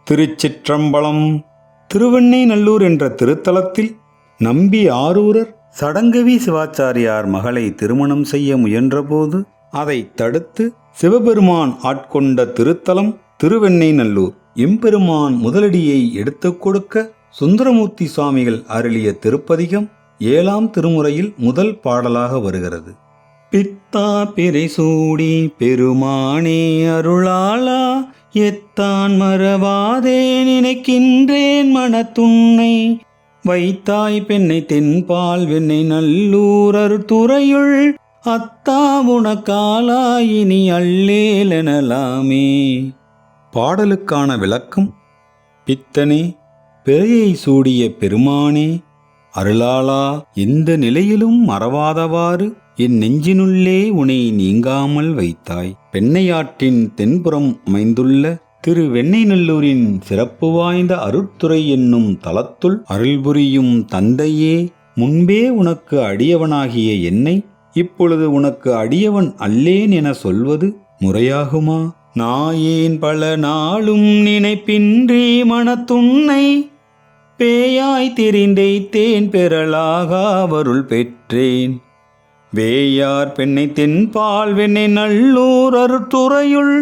திருச்சிற்றம்பலம். திருவெண்ணெய்நல்லூர் என்ற திருத்தலத்தில் நம்பி ஆரூரர் சடங்கவி சிவாச்சாரியார் மகளை திருமணம் செய்ய முயன்றபோது அதை தடுத்து சிவபெருமான் ஆட்கொண்ட திருத்தலம் திருவெண்ணெய்நல்லூர். எம்பெருமான் முதலடியை எடுத்துக் கொடுக்க சுந்தரமூர்த்தி சுவாமிகள் அருளிய திருப்பதிகம் 7ஆம் திருமுறையில் முதல் பாடலாக வருகிறது. பித்தா பிறை சூடி பெருமானே அருளாளா, எத்தான் மறவாதே நினைக்கின்றேன் மனத்துன்னை, வைத்தாய் பெண்ணை தென்பால் வெண்ணெய்நல்லூர் அருத்துறையுள், அத்தா உனக்காலாயினி அல்லேலெனலாமே. பாடலுக்கான விளக்கம். பித்தனே, பிறையை சூடிய பெருமானே, அருளாளா, எந்த நிலையிலும் மறவாதவாறு என் நெஞ்சினுள்ளே உனை நீங்காமல் வைத்தாய். பெண்ணையாற்றின் தென்புறம் அமைந்துள்ள திருவெண்ணெய்நல்லூரின் சிறப்பு வாய்ந்த அருட்துறை என்னும் தலத்துள் அருள்புரியும் தந்தையே, முன்பே உனக்கு அடியவனாகிய என்னை இப்பொழுது உனக்கு அடியவன் அல்லேன் என சொல்வது முறையாகுமா? நாயேன் பல நாளும் நினைப்பின்றி மனத்துன்னை, பேயாய் திரிந்தைத்தேன் பெறலாகா வருள் பெற்றேன். வேயார் பெண்ணை தென்பால் வெண்ணெய்நல்லூர் அருத்துறையுள்,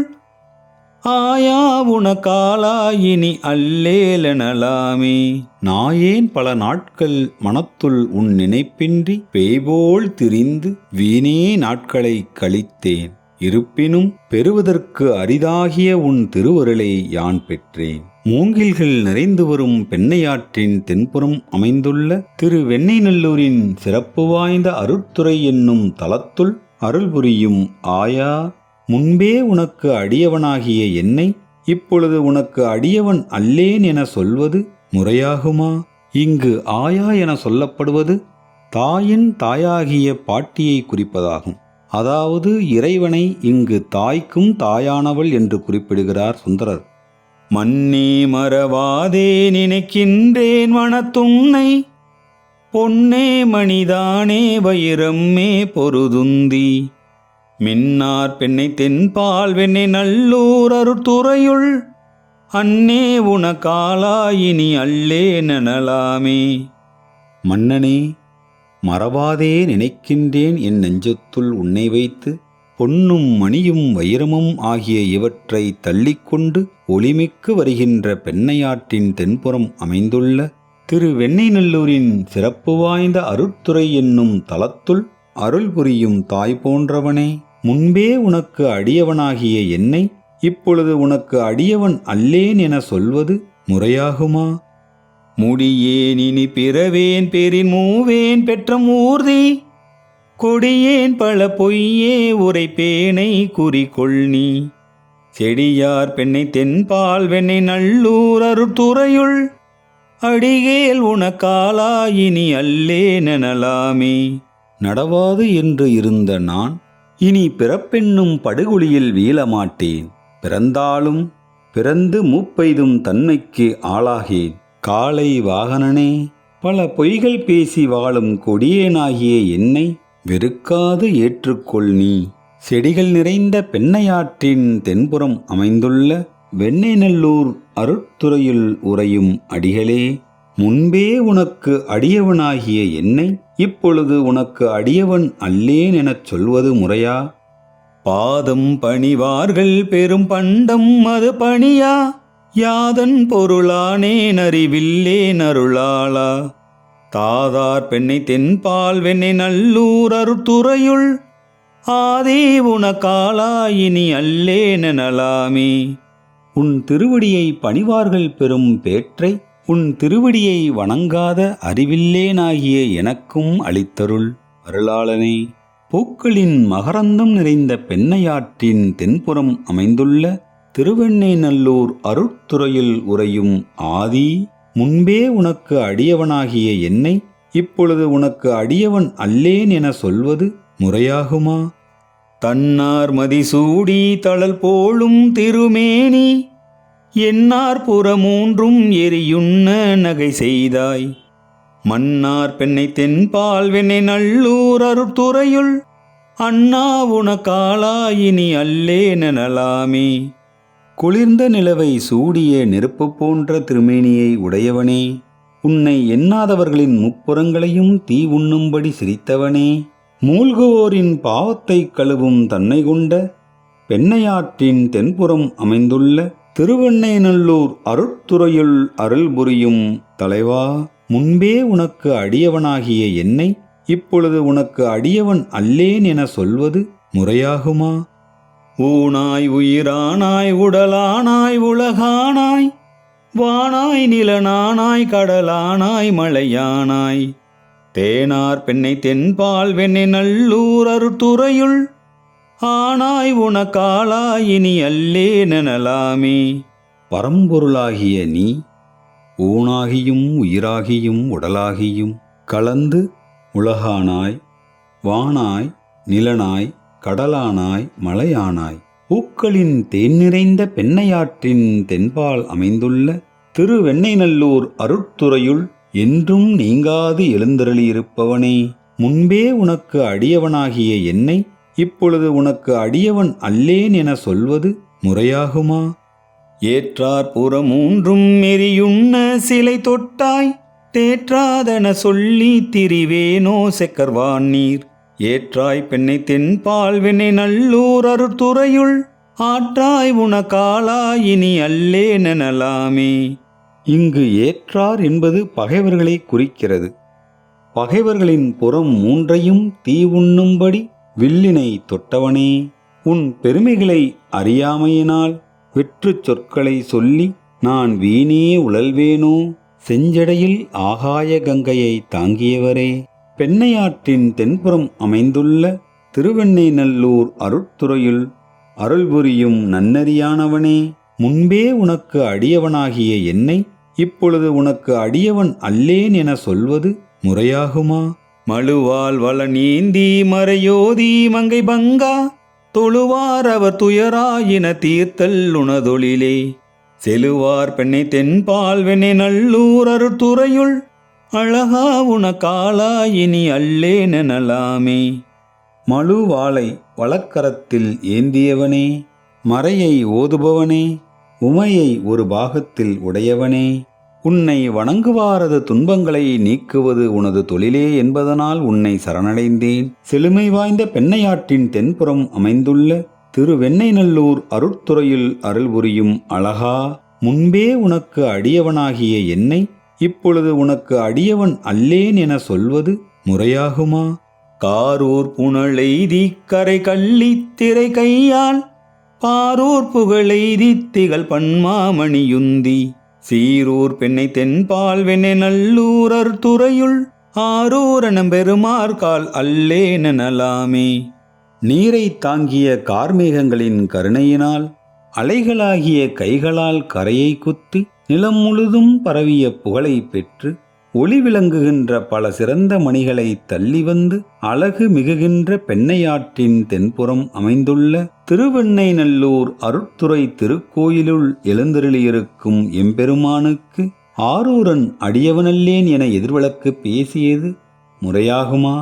ஆயா உனக்காலாயினி அல்லேலெனலாமே. நாயேன் பல நாட்கள் மனத்துள் உன் நினைப்பின்றி பேய்போல் திரிந்து வீணே நாட்களை கழித்தேன். இருப்பினும் பெறுவதற்கு அரிதாகிய உன் திருவருளை யான் பெற்றேன். மூங்கில்கள் நிறைந்து வரும் பெண்ணையாற்றின் தென்புறம் அமைந்துள்ள திருவெண்ணெய்நல்லூரின் சிறப்பு வாய்ந்த அருட்துறை என்னும் தலத்துள் அருள்புரியும் ஆயா, முன்பே உனக்கு அடியவனாகிய என்னை இப்பொழுது உனக்கு அடியவன் அல்லேன் என சொல்வது முறையாகுமா? இங்கு ஆயா என சொல்லப்படுவது தாயின் தாயாகிய பாட்டியை குறிப்பதாகும். அதாவது இறைவனை இங்கு தாய்க்கும் தாயானவள் என்று குறிப்பிடுகிறார் சுந்தரர். மன்னே மறவாதே நினைக்கின்றேன் மனத்துன்னை, பொன்னே மணிதானே வைரம்மே பொருதுந்தி, மின்னார் பெண்ணை தென்பால் வெண்ணெய்நல்லூர் அருத்துறையுள், அன்னே உனக்காலாயினி அல்லேனலாமே. மன்னனே, மறவாதே நினைக்கின்றேன் என் நெஞ்சத்துள் உன்னை வைத்து, பொன்னும் மணியும் வைரமும் ஆகிய இவற்றை தள்ளிக்கொண்டு ஒளிமிக்கு வருகின்ற பெண்ணையாற்றின் தென்புறம் அமைந்துள்ள திருவெண்ணெய்நல்லூரின் சிறப்பு வாய்ந்த அருட்துறை என்னும் தலத்துள் அருள் புரியும் தாய் போன்றவனே, முன்பே உனக்கு அடியவனாகிய என்னை இப்பொழுது உனக்கு அடியவன் அல்லேன் என சொல்வது முறையாகுமா? முடியேன் இனி பிறவேன் பேரின் மூவேன் பெற்ற மூர்த்தி, கொடியேன் பல பொய்யே உரைப்பேனை குறிக்கொள் நீ, செடியார் பெண்ணை தென்பால் வெண்ணெய்நல்லூர் அருத்துறையுள், அடிகேல் உனக்காலாயினி அல்லேனலாமே. நடவாது என்று இருந்த நான் இனி பிறப்பென்னும் படுகொலியில் வீழமாட்டேன். பிறந்தாலும் பிறந்து மூப்பெய்தும் தன்மைக்கு ஆளாகேன். காளை வாகனனே, பல பொய்கள் பேசி வாழும் கொடியேனாகிய என்னை வெறுக்காது ஏற்றுக்கொள் நீ. செடிகள் நிறைந்த பெண்ணையாற்றின் தென்புறம் அமைந்துள்ள வெண்ணெய்நல்லூர் அருட்துறையுள் உறையும் அடிகளே, முன்பே உனக்கு அடியவனாகிய என்னை இப்பொழுது உனக்கு அடியவன் அல்லேன் எனச் சொல்வது முறையா? பாதம் பணிவார்கள் பெரும் பண்டம் அது பணியா, யாதன் பொருளானேன் அறிவில்லேன் அருளாளா, தாதார் பெண்ணை தென்பால் வெண்ணெய்நல்லூர் அருத்துறையுள், ஆதே உனக்காலாயினி அல்லேனலாமே. உன் திருவடியை பணிவார்கள் பெரும் பேற்றை உன் திருவடியை வணங்காத அறிவில்லேனாகிய எனக்கும் அளித்தருள் அருளாளனே. பூக்களின் மகரந்தம் நிறைந்த பெண்ணையாற்றின் தென்புறம் அமைந்துள்ள திருவெண்ணெய்நல்லூர் அருட்துறையில் உறையும் ஆதி, முன்பே உனக்கு அடியவனாகிய என்னை இப்பொழுது உனக்கு அடியவன் அல்லேன் என சொல்வது முறையாகுமா? தன்னார் மதிசூடி தழல் போலும் திருமேனி, என்னார் புறமூன்றும் எரியுண்ண நகை செய்தாய், மன்னார் பெண்ணை தென்பால் வெண்ணெய்நல்லூர் அருட்துறையுள், அண்ணா உனக்காலாயினி அல்லேனலாமே. குளிர்ந்த நிலவை சூடிய நெருப்பு போன்ற திருமேனியை உடையவனே, உன்னை எண்ணாதவர்களின் முப்புறங்களையும் தீ உண்ணும்படி சிரித்தவனே, மூழ்குவோரின் பாவத்தை கழுவும் தன்னை கொண்ட பெண்ணையாற்றின் தென்புறம் அமைந்துள்ள திருவெண்ணைநல்லூர் அருட்துறையுள் அருள் புரியும் தலைவா, முன்பே உனக்கு அடியவனாகிய என்னை இப்பொழுது உனக்கு அடியவன் அல்லேன் என சொல்வது முறையாகுமா? ஊனாய் உயிரானாய் உடலானாய் உலகானாய் வானாய் நிலனானாய் கடலானாய் மலையானாய் தேனார் பெண்ணை தென்பால் வெண்ணை நல்லூர் அருத்துறையுள் ஆனாய் உனக்காளாய் இனி அல்லேனலாமே. பரம்பொருளாகிய நீ ஊனாகியும் உயிராகியும் உடலாகியும் கலந்து உலகானாய் வானாய் நிலனாய் கடலானாய் மலையானாய் பூக்களின் தேன் நிறைந்த பெண்ணையாற்றின் தென்பால் அமைந்துள்ள திருவெண்ணைநல்லூர் அருட்துறையுள் என்றும் நீங்காது எழுந்தருளியிருப்பவனே, முன்பே உனக்கு அடியவனாகிய என்னை இப்பொழுது உனக்கு அடியவன் அல்லேன் என சொல்வது முறையாகுமா? ஏற்றார் புறமூன்றும் எரியுண்ண சிலை தொட்டாய் தேற்றாதென சொல்லி திரிவேனோ செக்கர்வான் நீர் ஏற்றாய் பெண்ணை தென்பால் வெண்ணை நல்லூர் அருட்துறையுள் ஆற்றாய் உனக்காளாய் இனி அல்லேனலாமே. இங்கு ஏற்றார் என்பது பகைவர்களை குறிக்கிறது. பகைவர்களின் புறம் மூன்றையும் தீ உண்ணும்படி வில்லினை தொட்டவனே, உன் பெருமைகளை அறியாமையினால் வெற்று சொற்களை சொல்லி நான் வீணே உழல்வேனோ? செஞ்சடையில் ஆகாய கங்கையை தாங்கியவரே, பெண்ணையாற்றின் தென்புறம் அமைந்துள்ள திருவெண்ணைநல்லூர் அருட்துறையுள் அருள் புரியும் நன்னறியானவனே, முன்பே உனக்கு அடியவனாகிய என்னை இப்பொழுது உனக்கு அடியவன் அல்லேன் என சொல்வது முறையாகுமா? மழுவால் வள நீந்தி மறையோதி மங்கை பங்கா தொழுவார் அவர் துயராயின தீர்த்தல் உணதொழிலே செலுவார் பெண்ணை தென்பால் வெண்ணை நல்லூர் அருட்துறையுள் அழகா உனக்காளாயினி அல்லேனலாமே. மழுவாளை வலக்கரத்தில் ஏந்தியவனே, மறையை ஓதுபவனே, உமையை ஒரு பாகத்தில் உடையவனே, உன்னை வணங்குவாரது துன்பங்களை நீக்குவது உனது தொழிலே என்பதனால் உன்னை சரணடைந்தேன். செழுமை வாய்ந்த பெண்ணையாற்றின் தென்புறம் அமைந்துள்ள திருவெண்ணைநல்லூர் அருட்துறையுள் அருள் புரியும் அழகா, முன்பே உனக்கு அடியவனாகிய என்னை இப்பொழுது உனக்கு அடியவன் அல்லேன் என சொல்வது முறையாகுமா? காரூர் புனலெய்தி கரை கள்ளி திரை கையால் பாரூர் புகழெய்தி திகழ் பன்மாமணியுந்தி சீரூர் பெண்ணை தென்பால் வெண்ணை நல்லூர் அருட்துறையுள் ஆரூரணம் பெருமார்கால் அல்லேனலாமே. நீரை தாங்கிய கார்மேகங்களின் கருணையினால் அலைகளாகிய கைகளால் கரையை குத்தி நிலம் முழுதும் பரவிய புகழை பெற்று ஒளி விளங்குகின்ற பல சிறந்த மணிகளை தள்ளி வந்து அழகு மிகுகின்ற பெண்ணையாற்றின் தென்புறம் அமைந்துள்ள திருவெண்ணைநல்லூர் அருட்துறை திருக்கோயிலுள் எழுந்தருளியிருக்கும் எம்பெருமானுக்கு ஆரூரன் அடியவனல்லேன் என எதிர்வழக்கு பேசியது முறையாகுமா?